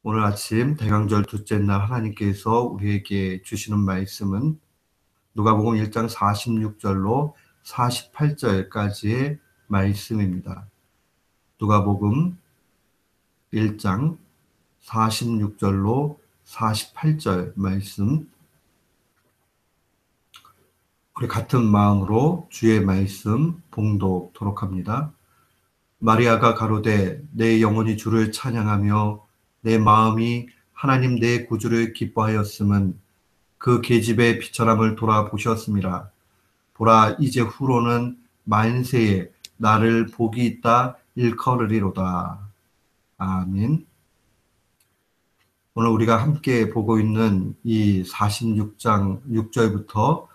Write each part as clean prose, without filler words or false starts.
오늘 아침 대강절 둘째 날 하나님께서 우리에게 주시는 말씀은 누가복음 1장 46절로 48절까지의 말씀입니다. 누가복음 1장 46절로 48절 말씀, 우리 같은 마음으로 주의 말씀 봉독토록 합니다. 마리아가 가로되 내 영혼이 주를 찬양하며 내 마음이 하나님 내 구주를 기뻐하였음은 그 계집의 비천함을 돌아보셨습니다. 보라, 이제 후로는 만세에 나를 복이 있다 일컬으리로다. 아멘. 오늘 우리가 함께 보고 있는 이 46장 6절부터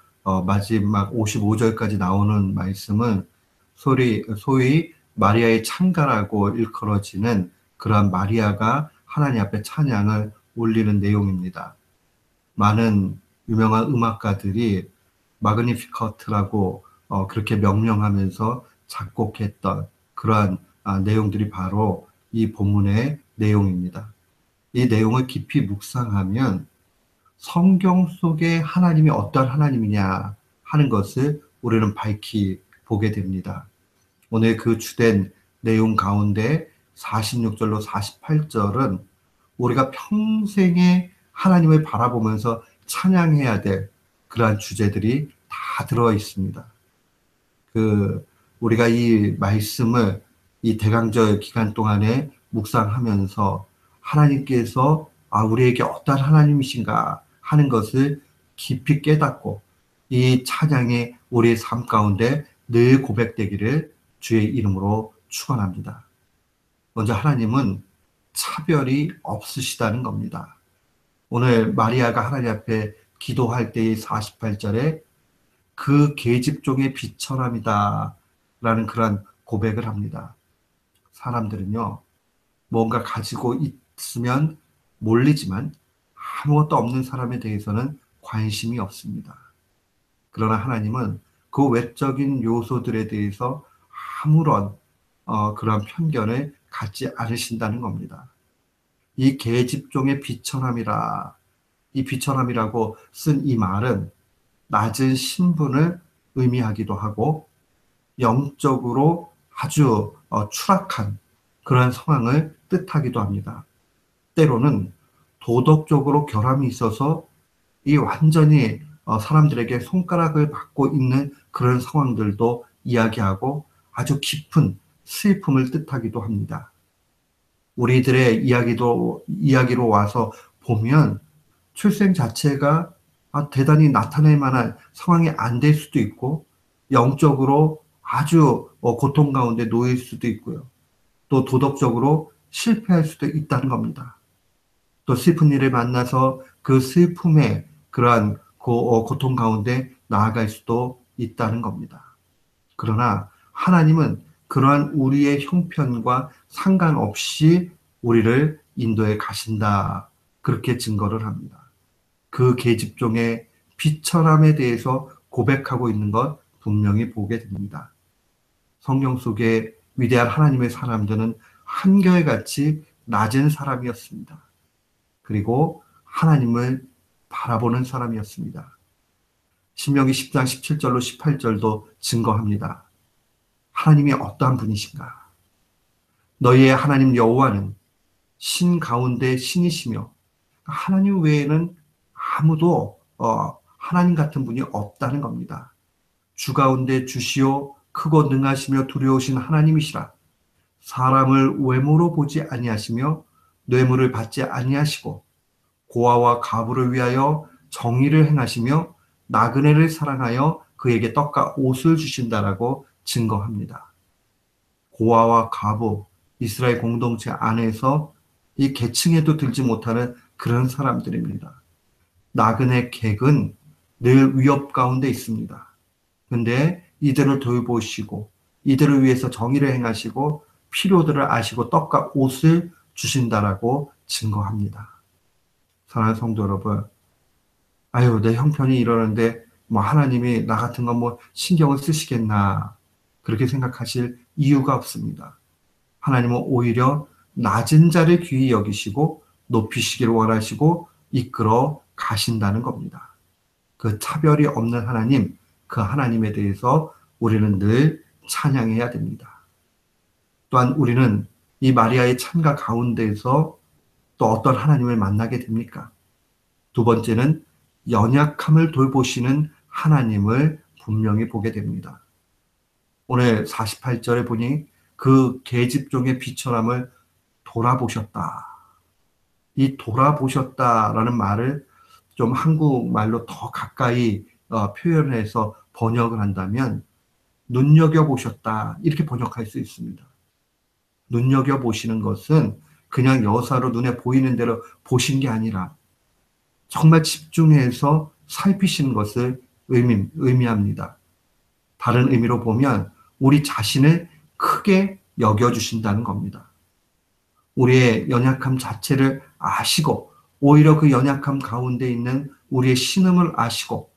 마지막 55절까지 나오는 말씀은 소위 마리아의 찬가라고 일컬어지는 그러한 마리아가 하나님 앞에 찬양을 올리는 내용입니다. 많은 유명한 음악가들이 마그니피커트라고 그렇게 명명하면서 작곡했던 그러한 내용들이 바로 이 본문의 내용입니다. 이 내용을 깊이 묵상하면 성경 속에 하나님이 어떤 하나님이냐 하는 것을 우리는 밝히 보게 됩니다. 오늘 그 주된 내용 가운데 46절로 48절은 우리가 평생에 하나님을 바라보면서 찬양해야 될 그러한 주제들이 다 들어 있습니다. 우리가 이 말씀을 이 대강절 기간 동안에 묵상하면서 하나님께서 우리에게 어떤 하나님이신가 하는 것을 깊이 깨닫고 이 찬양이 우리의 삶 가운데 늘 고백되기를 주의 이름으로 축원합니다. 먼저 하나님은 차별이 없으시다는 겁니다. 오늘 마리아가 하나님 앞에 기도할 때의 48절에 그 계집종의 비천함이다 라는 그런 고백을 합니다. 사람들은요, 뭔가 가지고 있으면 몰리지만 아무것도 없는 사람에 대해서는 관심이 없습니다. 그러나 하나님은 그 외적인 요소들에 대해서 아무런 그런 편견을 갖지 않으신다는 겁니다. 이 계집종의 비천함이라, 이 비천함이라고 쓴 이 말은 낮은 신분을 의미하기도 하고 영적으로 아주 추락한 그런 상황을 뜻하기도 합니다. 때로는 도덕적으로 결함이 있어서 이 완전히 사람들에게 손가락을 받고 있는 그런 상황들도 이야기하고 아주 깊은 슬픔을 뜻하기도 합니다. 우리들의 이야기로 와서 보면 출생 자체가 대단히 나타낼 만한 상황이 안 될 수도 있고 영적으로 아주 고통 가운데 놓일 수도 있고요. 또 도덕적으로 실패할 수도 있다는 겁니다. 또 슬픈 일을 만나서 그 슬픔의 그러한 고통 가운데 나아갈 수도 있다는 겁니다. 그러나 하나님은 그러한 우리의 형편과 상관없이 우리를 인도해 가신다. 그렇게 증거를 합니다. 그 계집종의 비천함에 대해서 고백하고 있는 것 분명히 보게 됩니다. 성경 속에 위대한 하나님의 사람들은 한결같이 낮은 사람이었습니다. 그리고 하나님을 바라보는 사람이었습니다. 신명기 10장 17절로 18절도 증거합니다. 하나님이 어떠한 분이신가? 너희의 하나님 여호와는 신 가운데 신이시며 하나님 외에는 아무도 하나님 같은 분이 없다는 겁니다. 주 가운데 주시오 크고 능하시며 두려우신 하나님이시라. 사람을 외모로 보지 아니하시며 뇌물을 받지 아니하시고 고아와 과부를 위하여 정의를 행하시며 나그네를 사랑하여 그에게 떡과 옷을 주신다라고 증거합니다. 고아와 과부, 이스라엘 공동체 안에서 이 계층에도 들지 못하는 그런 사람들입니다. 나그네 객은 늘 위협 가운데 있습니다. 근데 이들을 돌보시고 이들을 위해서 정의를 행하시고 필요들을 아시고 떡과 옷을 주신다라고 증거합니다. 사랑하는 성도 여러분, 내 형편이 이러는데 하나님이 나 같은 건 신경을 쓰시겠나 그렇게 생각하실 이유가 없습니다. 하나님은 오히려 낮은 자를 귀히 여기시고 높이시기를 원하시고 이끌어 가신다는 겁니다. 그 차별이 없는 하나님, 그 하나님에 대해서 우리는 늘 찬양해야 됩니다. 또한 우리는 이 마리아의 찬가 가운데에서 또 어떤 하나님을 만나게 됩니까? 두 번째는 연약함을 돌보시는 하나님을 분명히 보게 됩니다. 오늘 48절에 보니 그 계집종의 비천함을 돌아보셨다. 이 돌아보셨다라는 말을 좀 한국말로 더 가까이 표현해서 번역을 한다면 눈여겨보셨다. 이렇게 번역할 수 있습니다. 눈여겨보시는 것은 그냥 여사로 눈에 보이는 대로 보신 게 아니라 정말 집중해서 살피시는 것을 의미합니다. 다른 의미로 보면 우리 자신을 크게 여겨주신다는 겁니다. 우리의 연약함 자체를 아시고 오히려 그 연약함 가운데 있는 우리의 신음을 아시고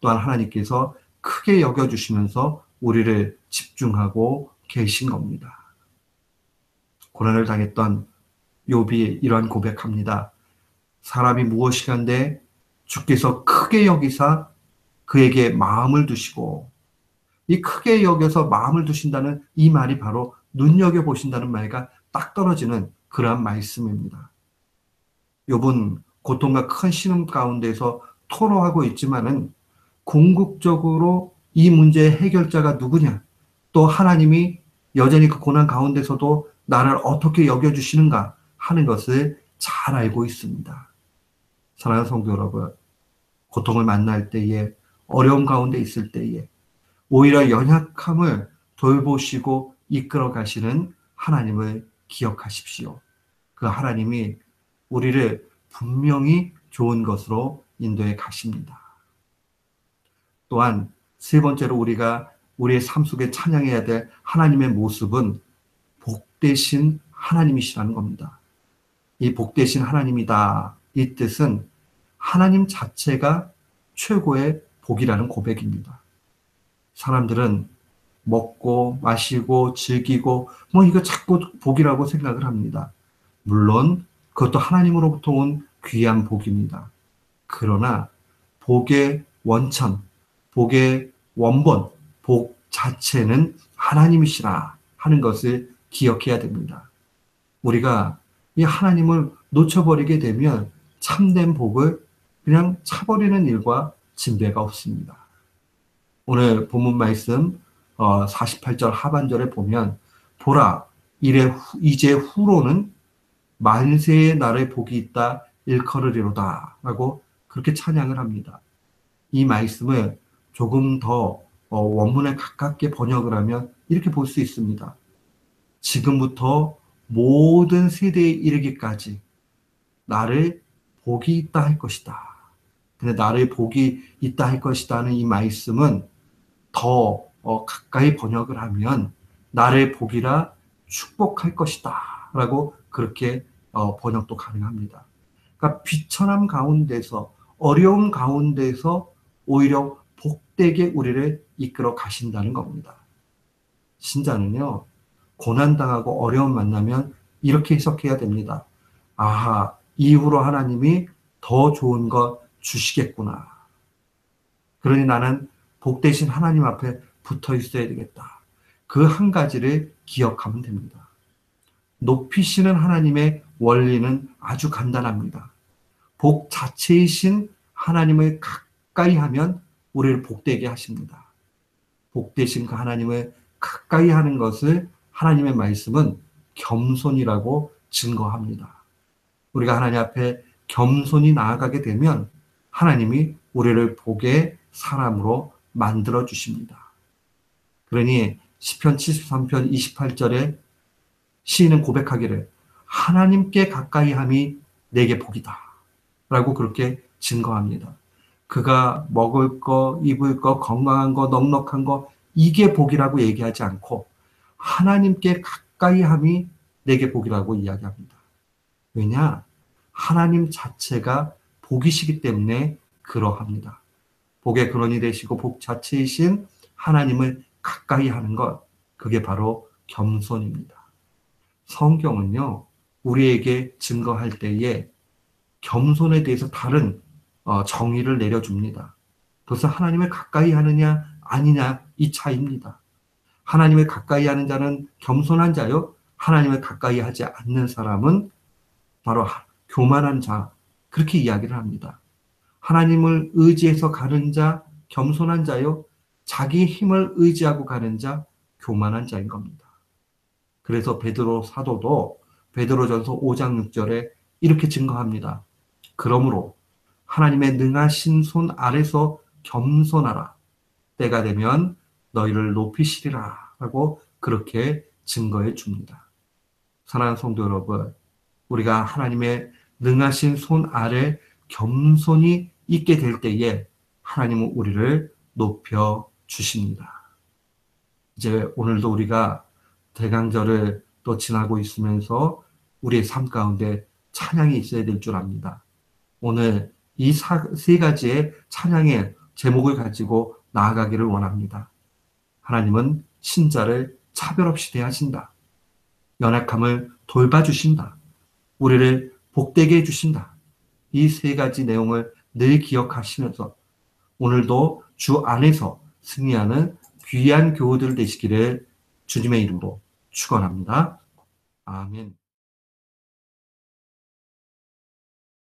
또한 하나님께서 크게 여겨주시면서 우리를 집중하고 계신 겁니다. 고난을 당했던 욥이 이러한 고백합니다. 사람이 무엇이간데 주께서 크게 여기사 그에게 마음을 두시고, 이 크게 여겨서 마음을 두신다는 이 말이 바로 눈여겨보신다는 말과 딱 떨어지는 그러한 말씀입니다. 욥은 고통과 큰 신음 가운데서 토로하고 있지만은 궁극적으로 이 문제의 해결자가 누구냐, 또 하나님이 여전히 그 고난 가운데서도 나를 어떻게 여겨주시는가 하는 것을 잘 알고 있습니다. 사랑하는 성도 여러분, 고통을 만날 때에, 어려움 가운데 있을 때에 오히려 연약함을 돌보시고 이끌어 가시는 하나님을 기억하십시오. 그 하나님이 우리를 분명히 좋은 것으로 인도해 가십니다. 또한 세 번째로 우리가 우리의 삶 속에 찬양해야 될 하나님의 모습은 복되신 하나님이시라는 겁니다. 이 복되신 하나님이다. 이 뜻은 하나님 자체가 최고의 복이라는 고백입니다. 사람들은 먹고 마시고 즐기고 이거 자꾸 복이라고 생각을 합니다. 물론 그것도 하나님으로부터 온 귀한 복입니다. 그러나 복의 원천, 복의 원본, 복 자체는 하나님이시라 하는 것을 기억해야 됩니다. 우리가 이 하나님을 놓쳐버리게 되면 참된 복을 그냥 차버리는 일과 진배가 없습니다. 오늘 본문 말씀 48절 하반절에 보면 보라 이제 후로는 만세의 날의 복이 있다 일컬으리로다 라고 그렇게 찬양을 합니다. 이 말씀을 조금 더 원문에 가깝게 번역을 하면 이렇게 볼 수 있습니다. 지금부터 모든 세대에 이르기까지 나를 복이 있다 할 것이다. 근데 나를 복이 있다 할 것이다는 이 말씀은 더 가까이 번역을 하면 나를 복이라 축복할 것이다 라고 그렇게 번역도 가능합니다. 그러니까 비천함 가운데서 어려움 가운데서 오히려 복되게 우리를 이끌어 가신다는 겁니다. 신자는요, 고난당하고 어려움 만나면 이렇게 해석해야 됩니다. 아하, 이후로 하나님이 더 좋은 것 주시겠구나. 그러니 나는 복되신 하나님 앞에 붙어 있어야 되겠다. 그 한 가지를 기억하면 됩니다. 높이시는 하나님의 원리는 아주 간단합니다. 복 자체이신 하나님을 가까이 하면 우리를 복되게 하십니다. 복되신 그 하나님을 가까이 하는 것을 하나님의 말씀은 겸손이라고 증거합니다. 우리가 하나님 앞에 겸손히 나아가게 되면 하나님이 우리를 복의 사람으로 만들어 주십니다. 그러니 시편 73편 28절에 시인은 고백하기를 하나님께 가까이 함이 내게 복이다 라고 그렇게 증거합니다. 그가 먹을 거, 입을 거, 건강한 거, 넉넉한 거 이게 복이라고 얘기하지 않고 하나님께 가까이 함이 내게 복이라고 이야기합니다. 왜냐? 하나님 자체가 복이시기 때문에 그러합니다. 복의 근원이 되시고 복 자체이신 하나님을 가까이 하는 것, 그게 바로 겸손입니다. 성경은요, 우리에게 증거할 때에 겸손에 대해서 다른 정의를 내려줍니다. 그것은 하나님을 가까이 하느냐 아니냐 이 차이입니다. 하나님을 가까이 하는 자는 겸손한 자요. 하나님을 가까이 하지 않는 사람은 바로 교만한 자. 그렇게 이야기를 합니다. 하나님을 의지해서 가는 자, 겸손한 자요. 자기 힘을 의지하고 가는 자, 교만한 자인 겁니다. 그래서 베드로 사도도 베드로전서 5장 6절에 이렇게 증거합니다. 그러므로 하나님의 능하신 손 아래서 겸손하라. 때가 되면 너희를 높이시리라 하고 그렇게 증거해 줍니다. 사랑하는 성도 여러분, 우리가 하나님의 능하신 손 아래 겸손히 있게 될 때에 하나님은 우리를 높여 주십니다. 이제 오늘도 우리가 대강절을 또 지나고 있으면서 우리의 삶 가운데 찬양이 있어야 될 줄 압니다. 오늘 이 세 가지의 찬양의 제목을 가지고 나아가기를 원합니다. 하나님은 신자를 차별 없이 대하신다. 연약함을 돌봐주신다. 우리를 복되게 해주신다. 이 세 가지 내용을 늘 기억하시면서 오늘도 주 안에서 승리하는 귀한 교우들 되시기를 주님의 이름으로 축원합니다. 아멘.